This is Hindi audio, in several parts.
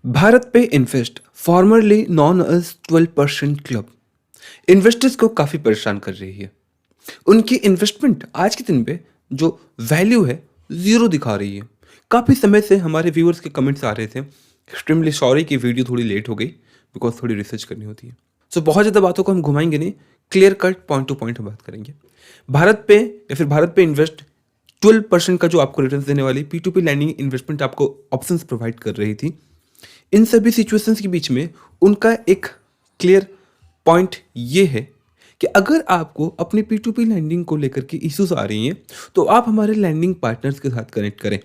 भारत पे invest formerly known as 12% club investors को काफ़ी परेशान कर रही है। उनकी इन्वेस्टमेंट आज के दिन पे जो वैल्यू है ज़ीरो दिखा रही है। काफ़ी समय से हमारे व्यूअर्स के कमेंट्स आ रहे थे, एक्सट्रीमली सॉरी कि वीडियो थोड़ी लेट हो गई बिकॉज थोड़ी रिसर्च करनी होती है। सो बहुत ज़्यादा बातों को हम घुमाएंगे नहीं, clear cut point two point हम बात करेंगे। भारत पे या फिर भारत पे इन्वेस्ट 12% का जो आपको रिटर्न देने वाली P2P लैंडिंग इन्वेस्टमेंट आपको ऑप्शंस प्रोवाइड कर रही थी। इन सभी सिचुएशंस के बीच में उनका एक क्लियर पॉइंट ये है कि अगर आपको अपनी P2P लैंडिंग को लेकर के इश्यूज आ रही हैं तो आप हमारे लैंडिंग पार्टनर्स के साथ कनेक्ट करें।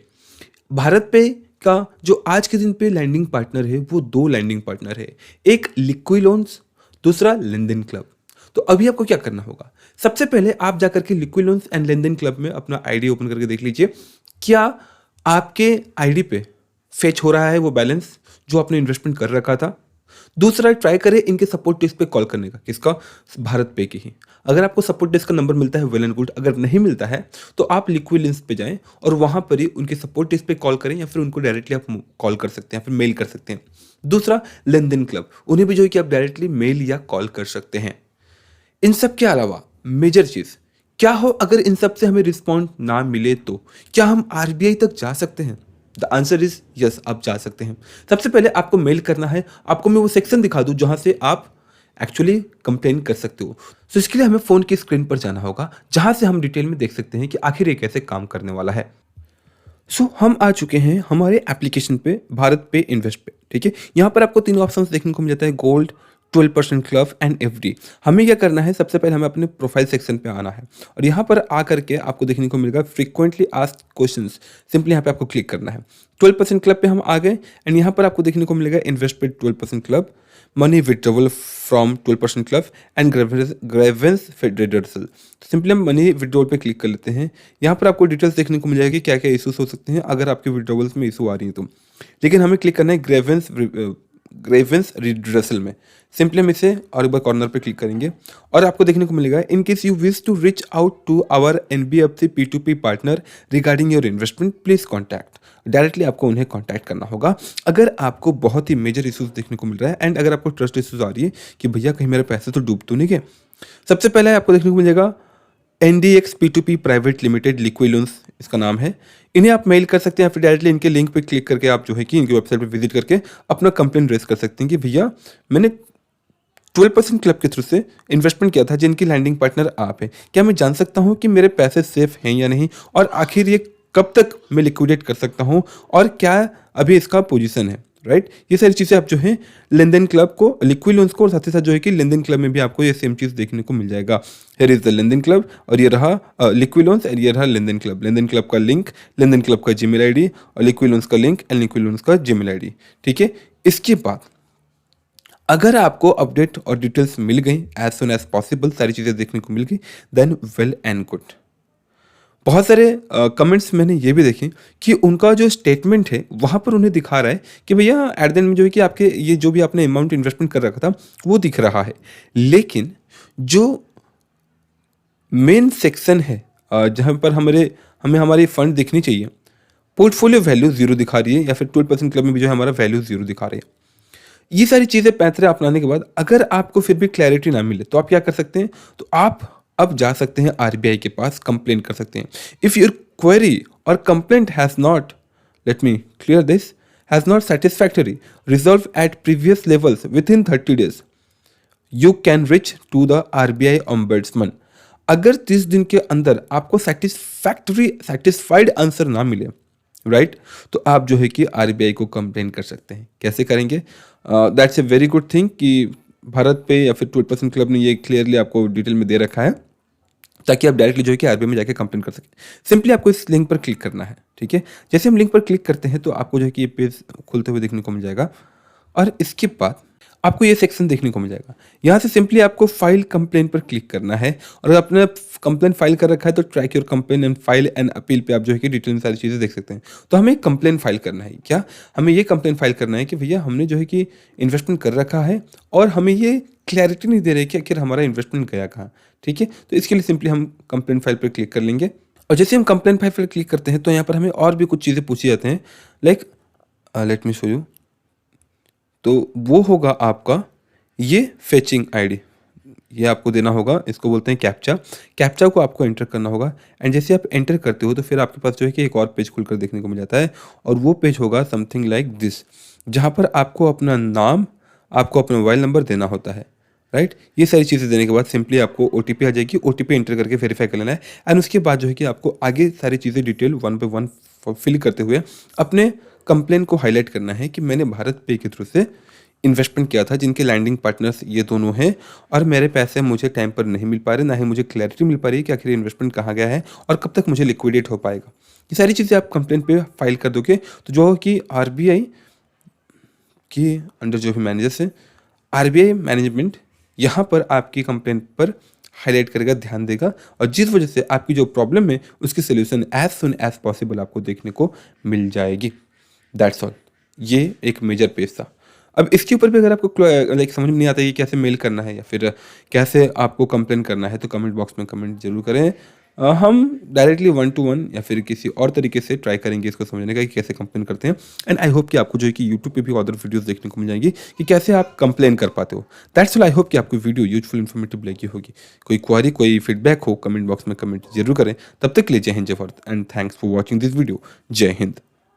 भारत पे का जो आज के दिन पे लैंडिंग पार्टनर है वो दो लैंडिंग पार्टनर है, एक लिक्विड लोन्स, दूसरा लेनदेन क्लब। तो अभी आपको क्या करना होगा, सबसे पहले आप जाकर के लिक्विड लोन्स एंड लेनदेन क्लब में अपना आईडी ओपन करके देख लीजिए क्या आपके आईडी पे फेच हो रहा है वो बैलेंस जो आपने इन्वेस्टमेंट कर रखा था। दूसरा, ट्राई करें इनके सपोर्ट डेस्क पे कॉल करने का, किसका, भारत पे की ही। अगर आपको सपोर्ट डेस्क का नंबर मिलता है वेल एंड गुड, अगर नहीं मिलता है तो आप लिक्विड लिंक्स पे जाएं और वहां पर ही उनके सपोर्ट डेस्क पे कॉल करें या फिर उनको डायरेक्टली आप कॉल कर सकते हैं, फिर मेल कर सकते हैं। दूसरा, लेनदेन क्लब, उन्हें भी जो है कि आप डायरेक्टली मेल या कॉल कर सकते हैं। इन सब के अलावा मेजर चीज क्या हो, अगर इन सब से हमें रिस्पॉन्स ना मिले तो क्या हम आरबीआई तक जा सकते हैं? द आंसर इज यस, आप जा सकते हैं। सबसे पहले आपको मेल करना है, आपको मैं वो सेक्शन दिखा दूं जहां से आप एक्चुअली कंप्लेन कर सकते हो। तो इसके लिए हमें फोन की स्क्रीन पर जाना होगा जहां से हम डिटेल में देख सकते हैं कि आखिर ये कैसे काम करने वाला है। हम आ चुके हैं हमारे एप्लीकेशन पे, भारत पे इन्वेस्ट पे। ठीक है, यहाँ पर आपको तीन ऑप्शंस देखने को मिल जाता है, गोल्ड, 12% क्लब एंड एफडी। हमें क्या करना है, सबसे पहले हमें अपने प्रोफाइल सेक्शन पे आना है और यहाँ पर आकर के आपको देखने को मिलेगा फ्रीक्वेंटली आस्क्ड क्वेश्चंस। सिंपली यहाँ पे आपको क्लिक करना है। 12% क्लब पे हम आ गए एंड यहाँ पर आपको देखने को मिलेगा इन्वेस्ट पे 12% club, money withdrawal from 12% club and grievance redressal. Simply हम मनी विड्रॉवल पे क्लिक कर लेते हैं। यहाँ पर आपको डिटेल्स देखने को मिल जाएगी क्या क्या इशूज हो सकते हैं अगर आपके विड्रॉवल्स में इशू आ रही है तो। लेकिन हमें क्लिक करना है ग्रेवेंस रिड्रेसल में। सिंपली हम इसे और एक बार कॉर्नर पे क्लिक करेंगे और आपको देखने को मिलेगा in case you wish to reach out to our NBFC P2P partner regarding your investment please contact. Directly आपको उन्हें कॉन्टैक्ट करना होगा अगर आपको बहुत ही मेजर इशूज देखने को मिल रहा है एंड अगर आपको ट्रस्ट इशूज आ रही है कि भैया कहीं मेरे पैसे तो डूब तो नहीं गए। सबसे पहले आपको देखने को मिलेगा NDX P2P private limited liquid loans, इसका नाम है। इन्हें आप मेल कर सकते हैं, फिर डायरेक्टली इनके लिंक पे क्लिक करके आप जो है कि इनकी वेबसाइट पे विजिट करके अपना कंप्लेंट रेज कर सकते हैं कि भैया मैंने 12% क्लब के थ्रू से इन्वेस्टमेंट किया था जिनकी लैंडिंग पार्टनर आप हैं, क्या मैं जान सकता हूं कि मेरे पैसे सेफ हैं या नहीं, और आखिर ये कब तक मैं लिक्विडेट कर सकता हूं और क्या अभी इसका पोजीशन है। राइट, ये सारी चीज़ें आप जो है लेनदेन क्लब को, लिक्विड लोन्स को और साथ ही साथ जो है कि लेनदेन क्लब में भी आपको ये सेम चीज़ देखने को मिल जाएगा। हियर इज द लेनदेन क्लब और ये रहा लिक्विड लोन्स और ये रहा लेनदेन क्लब। लेनदेन क्लब का लिंक, लेनदेन क्लब का जीमेल आईडी और लिक्विड लोन्स का लिंक एंड लिक्विड लोन्स का जीमेल आईडी। ठीक है, इसके बाद अगर आपको अपडेट और डिटेल्स मिल गई एज सुन एज पॉसिबल, सारी चीज़ें देखने को मिल गई, देन वेल एंड गुड। बहुत सारे कमेंट्स मैंने ये भी देखे कि उनका जो स्टेटमेंट है वहाँ पर उन्हें दिखा रहा है कि भैया एट द एंड में जो है कि आपके ये जो भी आपने अमाउंट इन्वेस्टमेंट कर रखा था वो दिख रहा है, लेकिन जो मेन सेक्शन है जहाँ पर हमें हमारी फंड दिखनी चाहिए, पोर्टफोलियो वैल्यू जीरो दिखा रही है या फिर 12% क्लब में भी जो है हमारा वैल्यू जीरो दिखा रही है। ये सारी चीज़ें पैंतरे अपनाने के बाद अगर आपको फिर भी क्लैरिटी ना मिले तो आप क्या कर सकते हैं, तो आप अब जा सकते हैं आरबीआई के पास, कंप्लेन कर सकते हैं। इफ़ योर क्वेरी और complaint has not, let me clear this, has not satisfactory resolved at previous levels with in 30 days you can reach to the RBI ombudsman. अगर 30 दिन के अंदर आपको सेटिस्फाइड आंसर ना मिले, राइट, तो आप जो है कि आरबीआई को कंप्लेन कर सकते हैं। कैसे करेंगे, that's a very good thing कि भारत पे या फिर 12% क्लब ने ये क्लियरली आपको डिटेल में दे रखा है ताकि आप डायरेक्टली जो है कि आरबीआई में जाके कंप्लेन कर सकें। सिंपली आपको इस लिंक पर क्लिक करना है। ठीक है, जैसे हम लिंक पर क्लिक करते हैं तो आपको जो है कि ये पेज खुलते हुए देखने को मिल जाएगा और इसके बाद आपको ये सेक्शन देखने को मिल जाएगा। यहाँ से सिंपली आपको फाइल कंप्लेन पर क्लिक करना है और अगर आपने कंप्लेन फाइल कर रखा है तो track your complain and file and appeal पे आप जो है कि डिटेल में सारी चीज़ें देख सकते हैं। तो हमें कंप्लेन फाइल करना है, क्या हमें ये कंप्लेन फाइल करना है कि भैया हमने जो है कि इन्वेस्टमेंट कर रखा है और हमें ये क्लैरिटी नहीं दे रही कि आखिर हमारा इन्वेस्टमेंट गया कहाँ। ठीक है, तो इसके लिए सिंपली हम कंप्लेन फाइल पर क्लिक कर लेंगे और जैसे हम कंप्लेन फाइल पर क्लिक करते हैं तो यहाँ पर हमें और भी कुछ चीज़ें पूछी जाते हैं, like let me show you. तो वो होगा आपका ये फेचिंग आईडी। ये आपको देना होगा, इसको बोलते हैं कैप्चा। कैप्चा को आपको एंटर करना होगा एंड जैसे आप एंटर करते हो तो फिर आपके पास जो है कि एक और पेज खुलकर देखने को मिल जाता है और वो पेज होगा समथिंग लाइक दिस, जहाँ पर आपको अपना नाम, आपको अपना मोबाइल नंबर देना होता है, राइट। ये सारी चीज़ें देने के बाद सिंपली आपको ओटीपी आ जाएगी, ओटीपी एंटर करके वेरीफाई कर लेना है एंड उसके बाद जो है कि आपको आगे सारी चीज़ें detail one by one fill करते हुए अपने कंप्लेन को हाईलाइट करना है कि मैंने भारत पे के थ्रू से इन्वेस्टमेंट किया था, जिनके लैंडिंग पार्टनर्स ये दोनों हैं और मेरे पैसे मुझे टाइम पर नहीं मिल पा रहे, ना ही मुझे क्लैरिटी मिल पा रही है कि आखिर इन्वेस्टमेंट कहाँ गया है और कब तक मुझे लिक्विडेट हो पाएगा। ये सारी चीज़ें आप कंप्लेन पे फाइल कर दोगे तो जो कि आरबीआई के अंडर जो भी मैनेजर्स हैं, आरबीआई मैनेजमेंट यहाँ पर आपकी कंप्लेन पर हाईलाइट करेगा, ध्यान देगा और जिस वजह से आपकी जो प्रॉब्लम है उसकी solution as soon as possible आपको देखने को मिल जाएगी। That's all. ये एक मेजर पेज था। अब इसके ऊपर भी अगर आपको लाइक समझ में नहीं आता है कि कैसे मेल करना है या फिर कैसे आपको कंप्लेन करना है तो कमेंट बॉक्स में कमेंट जरूर करें। हम डायरेक्टली 1 to 1 या फिर किसी और तरीके से ट्राई करेंगे इसको समझने का कि कैसे कंप्लेन करते हैं एंड आई होप कि आपको जो है कि यूट्यूब पे भी अदर वीडियोस देखने को मिल जाएंगी कि कैसे आप कंप्लेन कर पाते हो। That's all. आई होप कि आपको वीडियो यूजफुल इन्फॉर्मेटिव लगी होगी। कोई क्वारी, कोई फीडबैक हो, कमेंट बॉक्स में कमेंट जरूर करें। तब तक के लिए जय हिंद, जय Bharat and thanks for watching this video. जय हिंद।